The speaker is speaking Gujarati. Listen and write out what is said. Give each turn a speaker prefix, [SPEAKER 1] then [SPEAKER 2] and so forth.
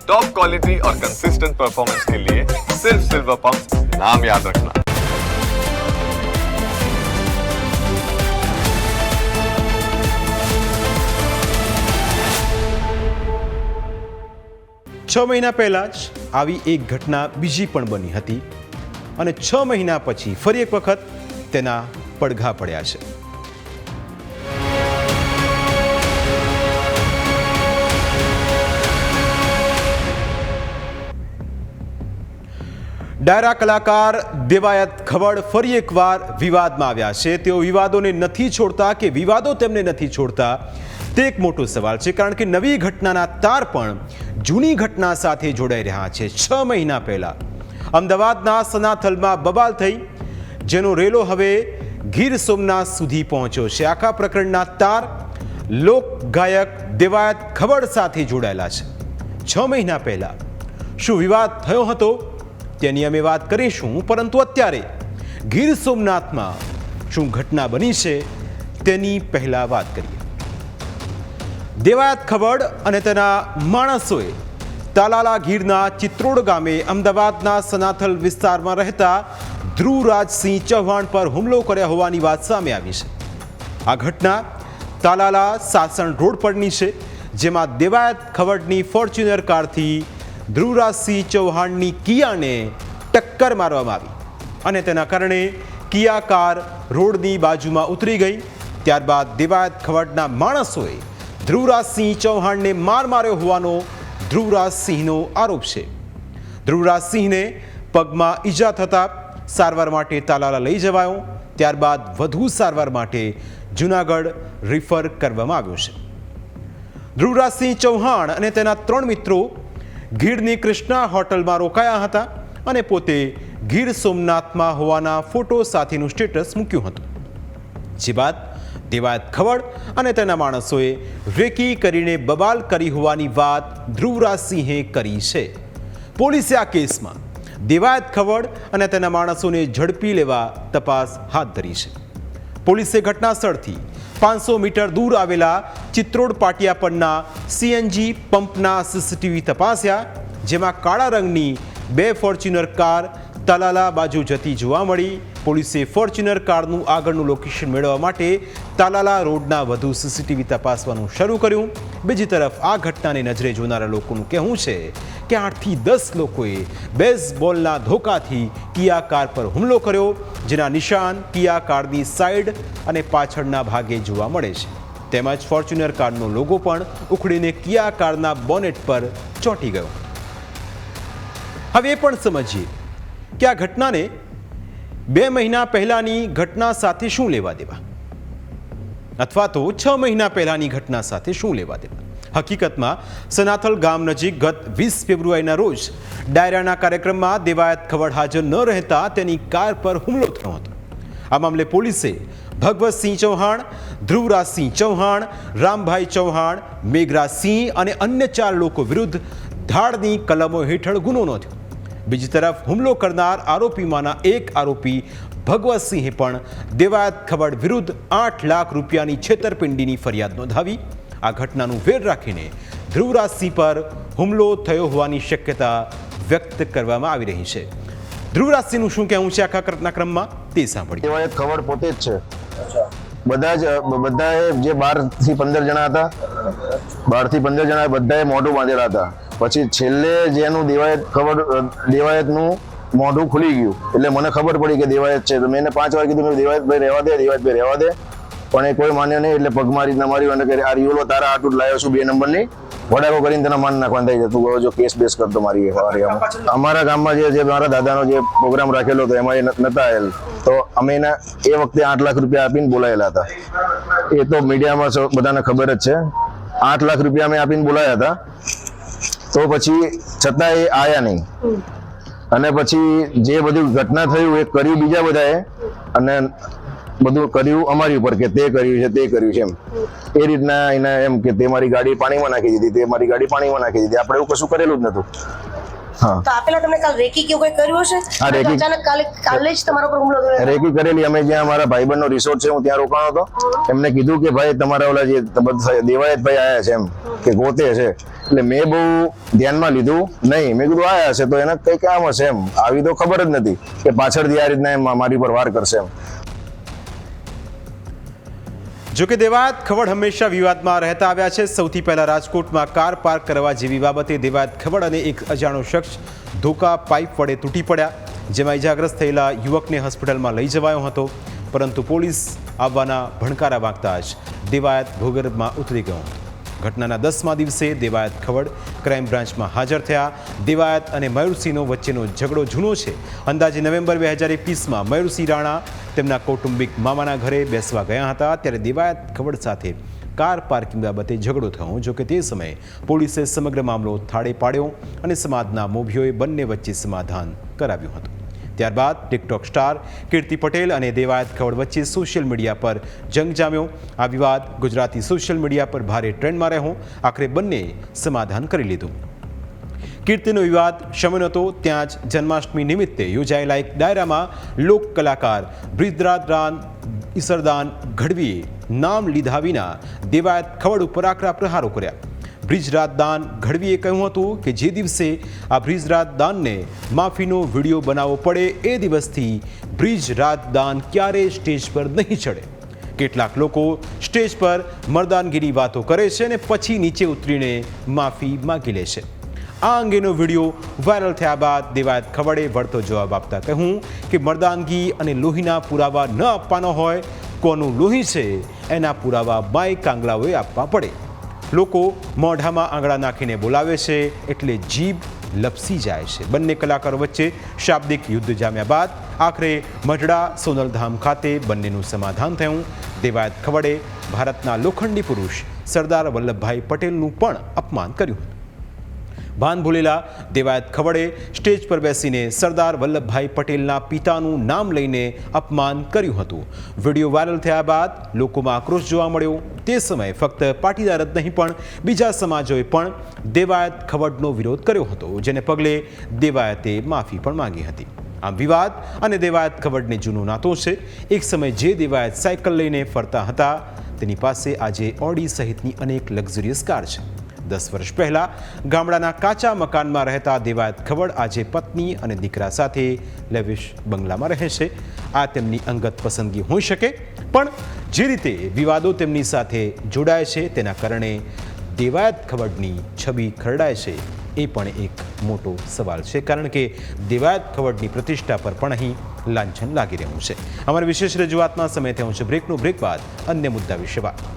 [SPEAKER 1] टॉप क्वालिटी और कंसिस्टेंट परफॉर्मेंस के लिए सिर्फ सिल्वर पंप नाम याद रखना।
[SPEAKER 2] છ મહિના પહેલા જ આવી એક ઘટના બીજી પણ બની હતી અને 6 મહિના પછી ફરી એક વખત તેના પડઘા પડ્યા છે। ડાયરા કલાકાર દેવાયત ખવડ ફરી એકવાર વિવાદમાં આવ્યા છે। તેઓ વિવાદોને નથી છોડતા કે વિવાદો તેમને નથી છોડતા તે એક મોટો સવાલ છે, કારણ કે નવી ઘટનાના તાર પણ જૂની ઘટના સાથે જોડાઈ રહ્યા છે। 6 મહિના પહેલા અમદાવાદના સનાથલમાં બબાલ થઈ, જેનો રેલો હવે ગીર સોમનાથ સુધી પહોંચ્યો છે। આખા પ્રકરણના તાર લોક ગાયક દેવાયત ખવડ સાથે જોડાયેલા છે। 6 મહિના પહેલા શું વિવાદ થયો હતો તેની અમે વાત કરીશું, પરંતુ અત્યારે ગીર સોમનાથમાં શું ઘટના બની છે તેની પહેલા વાત કરીએ। દેવાયત ખવડ અને તેના માણસોએ તાલાલા ગીરના ચિત્રોડ ગામે અમદાવાદના સનાથલ વિસ્તારમાં રહેતા ધ્રુવરાજસિંહ ચૌહાણ પર હુમલો કર્યા હોવાની વાત સામે આવી છે। આ ઘટના તાલાલા સાસણ રોડ પરની છે, જેમાં દેવાયત ખવડની ફોર્ચ્યુનર કારથી ધ્રુવરાજસિંહ ચૌહાણની કિયાને ટક્કર મારવામાં આવી અને તેના કારણે કિયા કાર રોડની બાજુમાં ઉતરી ગઈ। ત્યારબાદ દેવાયત ખવડના માણસોએ ધ્રુવરાજસિંહ ચૌહાણને માર માર્યો હોવાનો ધ્રુવરાજસિંહનો આરોપ છે। ધ્રુવરાજસિંહને પગમાં ઈજા થતાં સારવાર માટે તાલાલા લઈ જવાયો, ત્યારબાદ વધુ સારવાર માટે જૂનાગઢ રિફર કરવામાં આવ્યો છે। ધ્રુવરાજસિંહ ચૌહાણ અને તેના 3 મિત્રો ગીરની કૃષ્ણા હોટલમાં રોકાયા હતા અને પોતે ગીર સોમનાથમાં હોવાના ફોટો સાથેનું સ્ટેટસ મૂક્યું હતું, જે બાદ દેવાયત ખવડ અને તેના માણસોએ રેકી કરીને બબાલ કરી હોવાની વાત ધ્રુવરાજસિંહે કરી છે। પોલીસે આ કેસમાં દેવાયત ખવડ અને તેના માણસોને ઝડપી લેવા તપાસ હાથ ધરી છે। પોલીસે ઘટના સ્થળથી 500 મીટર દૂર આવેલા ચિત્રોડ પાટિયા પરના સીએનજી પંપના સીસીટીવી તપાસ્યા, જેમાં કાળા રંગની 2 ફોર્ચ્યુનર કાર તાલાલા બાજુ જતી જોવા મળી। પોલીસે ફોર્ચ્યુનર કારનું આગળનું લોકેશન મેળવવા માટે તાલાલા રોડના વધુ સીસીટીવી તપાસવાનું શરૂ કર્યું। બીજી તરફ આ ઘટનાને નજરે જોનારા લોકોનું કહેવું છે કે 8 થી 10 લોકોએ બેઝબોલના ધોકાથી કિયા કાર પર હુમલો કર્યો, જેના નિશાન કિયા કારની સાઈડ અને પાછળના ભાગે જોવા મળે છે। તેમજ ફોર્ચ્યુનર કારનો લોગો પણ ઉખડીને કિયા કારના બોનેટ પર ચોંટી ગયો। હવે એ પણ સમજીએ કે આ ઘટનાને 2 મહિના પહેલાની ઘટના સાથે શું લેવા દેવા, અથવા તો 6 મહિના પહેલાની ઘટના સાથે શું લેવા દેવા। હકીકતમાં સનાથલ ગામ નજીક ગત 20 ફેબ્રુઆરીના રોજ ડાયરાના કાર્યક્રમમાં દેવાયત ખવડ હાજર ન રહેતા તેની કાર પર હુમલો થયો હતો। આ મામલે પોલીસે ભગવતસિંહ ચૌહાણ, ધ્રુવરાજસિંહ ચૌહાણ, રામભાઈ ચૌહાણ, મેઘરાજસિંહ અને અન્ય 4 લોકો વિરુદ્ધ ધાડની કલમો હેઠળ ગુનો નોંધ્યો। બીજી તરફ હુમલો કરનાર આરોપીમાંના એક આરોપી ભગવતસિંહે પણ દેવાયત ખવડ વિરુદ્ધ 8 લાખ રૂપિયાની છેતરપિંડીની ફરિયાદ નોંધાવી। આ ઘટનાનું વેર રાખીને ધ્રુવરાજસિંહ પર હુમલો થયો હોવાની શક્યતા વ્યક્ત કરવામાં આવી રહી છે। ધ્રુવરાજસિંહનું શું કહેવું છે આખા ઘટનાક્રમમાં તે સાંભળીએ।
[SPEAKER 3] દેવાયત ખવડ પોતે જ છે। બધાએ જે 12 થી 15 જણા હતા, 12 થી 15 જણા બધાએ મોઢું બાંધેલા હતા। પછી છેલ્લે જેનું દેવાયતનું મોઢું ખુલી ગયું એટલે મને ખબર પડી કે દેવાયત છે, તો મેં એને 5 વાર કીધું દેવાયતભાઈ રહેવા દે, દેવાયતભાઈ રહેવા દે, પણ એ કોઈ માન્યો નહીં। એટલે પગમાં રીતના માર્યું અને કે આ રિયોલો તારા આટલું લાવ્યો છું 2 નંબરની, વડાકો કરીને તેના માન નાખવાનું થઈ જતું, જો કેસ બેસ કરતો મારી અમારા ગામમાં જે મારા દાદાનો જે પ્રોગ્રામ રાખેલો હતો એમાં એ નતા આવેલ, તો અમે એને એ વખતે 8 લાખ રૂપિયા આપીને બોલાયેલા હતા। એ તો મીડિયામાં બધાને ખબર જ છે। 8 લાખ રૂપિયા અમે આપીને બોલાયા હતા, તો પછી છતાં એ આયા નહીં અને પછી જે બધું ઘટના થયું એ કર્યું બીજા બધાએ અને બધું કર્યું અમારી ઉપર કે તે કર્યું છે એમ। એ રીતના એને એમ કે તે મારી ગાડી પાણીમાં નાખી દીધી, તે મારી ગાડી પાણીમાં નાખી દીધી, આપણે એવું કશું કરેલું જ નહોતું। હા.
[SPEAKER 4] તો આપેલા તમને કાલ રેકી કે એવું કંઈ કર્યું હશે?
[SPEAKER 3] હા, રેકી.
[SPEAKER 4] અચાનક કાલે જ તમારા પર હુમલો થયો.
[SPEAKER 3] રેકી કરેલી. અમે જ્યાં અમારા ભાઈબંધનો રિસોર્ટ છે હું ત્યાં રોકાણો હતો. એમને કીધું કે ભાઈ તમારા ઓલા જે દેવાયતભાઈ આયા છે એમ કે ગોતે છે. એટલે મેં બહુ ધ્યાનમાં લીધું નહીં. મેં કીધું આયા છે તો એને કઈ કામ હશે એમ. આવી તો ખબર જ નથી કે પાછળથી આ રીતના એમ મારી પર વાર કરશે એમ.
[SPEAKER 2] જોકે દેવાયત ખવડ હંમેશા વિવાદમાં રહેતા આવ્યા છે. સૌથી પહેલા રાજકોટમાં કાર પાર્ક કરવા જેવી બાબતે દેવાયત ખવડ અને એક અજાણો શખ્સ ધોકા પાઇપ વડે તૂટી પડ્યા, જેમાં ઇજાગ્રસ્ત થયેલા યુવકને હોસ્પિટલમાં લઈ જવાયો હતો, પરંતુ પોલીસ આવવાના ભણકારા વાગતા જ દેવાયત ભૂગર્ભમાં ઉતરી ગયો હતો. ઘટનાના 10મા દિવસે દેવાયત ખવડ ક્રાઇમ બ્રાન્ચમાં હાજર થયા. દેવાયત અને મયુરસિંહનો વચ્ચેનો ઝઘડો જૂનો છે. અંદાજે નવેમ્બર 2021માં મયુરસિંહ રાણા તેમના કૌટુંબિક મામાના ઘરે બેસવા ગયા હતા, ત્યારે દેવાયત ખવડ સાથે કાર પાર્કિંગ બાબતે ઝઘડો થયો. જોકે તે સમયે પોલીસે સમગ્ર મામલો થાળે પાડ્યો અને સમાજના મોભીઓએ બંને વચ્ચે સમાધાન કરાવ્યું હતું. ત્યારબાદ ટિકટોક સ્ટાર કીર્તિ પટેલ અને દેવાયત ખવડ વચ્ચે સોશિયલ મીડિયા પર જંગ જામ્યો. આ વિવાદ ગુજરાતી સોશિયલ મીડિયા પર ભારે ટ્રેન્ડમાં રહ્યો. આખરે બંનેએ સમાધાન કરી લીધું. કીર્તિનો વિવાદ શમ્યો હતો ત્યાં જ જન્માષ્ટમી નિમિત્તે યોજાયેલા એક ડાયરામાં લોક કલાકાર બ્રિજરાદાન ઈસરદાન ગઢવીએ નામ લીધા વિના દેવાયત ખવડ ઉપર આકરા પ્રહારો કર્યા. બ્રિજરાદાન ગઢવીએ કહ્યું હતું કે જે દિવસે આ બ્રિજરાદાનને માફીનો વિડીયો બનાવવો પડે એ દિવસથી બ્રિજરાદાન ક્યારેય સ્ટેજ પર નહીં ચડે. કેટલાક લોકો સ્ટેજ પર મર્દાનગીરી વાતો કરે છે અને પછી નીચે ઉતરીને માફી માગી લે છે. આ અંગેનો વિડીયો વાયરલ થયા બાદ દેવાયત ખવડે વળતો જવાબ આપતા કહ્યું કે મર્દાનગી અને લોહીના પુરાવા ન આપવાના હોય, કોનું લોહી છે એના પુરાવા બાય કાંગલાઓએ આપવા પડે. લોકો મોઢામાં આંગળા નાખીને બોલાવે છે એટલે જીભ લપસી જાય છે. બંને કલાકારો વચ્ચે શાબ્દિક યુદ્ધ જામ્યા બાદ આખરે મઢડા સોનલધામ ખાતે બંનેનું સમાધાન થયું. દેવાયત ખવડે ભારતના લોખંડી પુરુષ સરદાર વલ્લભભાઈ પટેલનું પણ અપમાન કર્યું. ભાન ભૂલેલા દેવાયત ખવડે સ્ટેજ પર બેસીને સરદાર વલ્લભભાઈ પટેલના પિતાનું નામ લઈને અપમાન કર્યું હતું. વિડીયો વાયરલ થયા બાદ લોકોમાં આક્રોશ જોવા મળ્યો. તે સમયે ફક્ત પાટીદાર જ નહીં પણ બીજા સમાજોએ પણ દેવાયત ખવડનો વિરોધ કર્યો હતો, જેને પગલે દેવાયતે માફી પણ માંગી હતી. આમ વિવાદ અને દેવાયત ખવડને જૂનો નાતો છે. એક સમયે જે દેવાયત સાયકલ લઈને ફરતા હતા તેની પાસે આજે ઓડી સહિતની અનેક લક્ઝરિયસ કાર છે. 10 વર્ષ પહેલા ગામડાના કાચા મકાનમાં રહેતા દેવાયત ખવડ આજે પત્ની અને દીકરા સાથે લેવિશ બંગલામાં રહે છે. આ તેમની અંગત પસંદગી હોઈ શકે, પણ જે રીતે વિવાદો તેમની સાથે જોડાય છે તેના કારણે દેવાયત ખવડની છબી ખરડાય છે એ પણ એક મોટો સવાલ છે, કારણ કે દેવાયત ખવડની પ્રતિષ્ઠા પર પણ અહીં લાંછન લાગી રહ્યું છે. અમારી વિશેષ રજૂઆતમાં સમય થયો છે બ્રેકનો. બ્રેક બાદ અન્ય મુદ્દા વિશે વાત.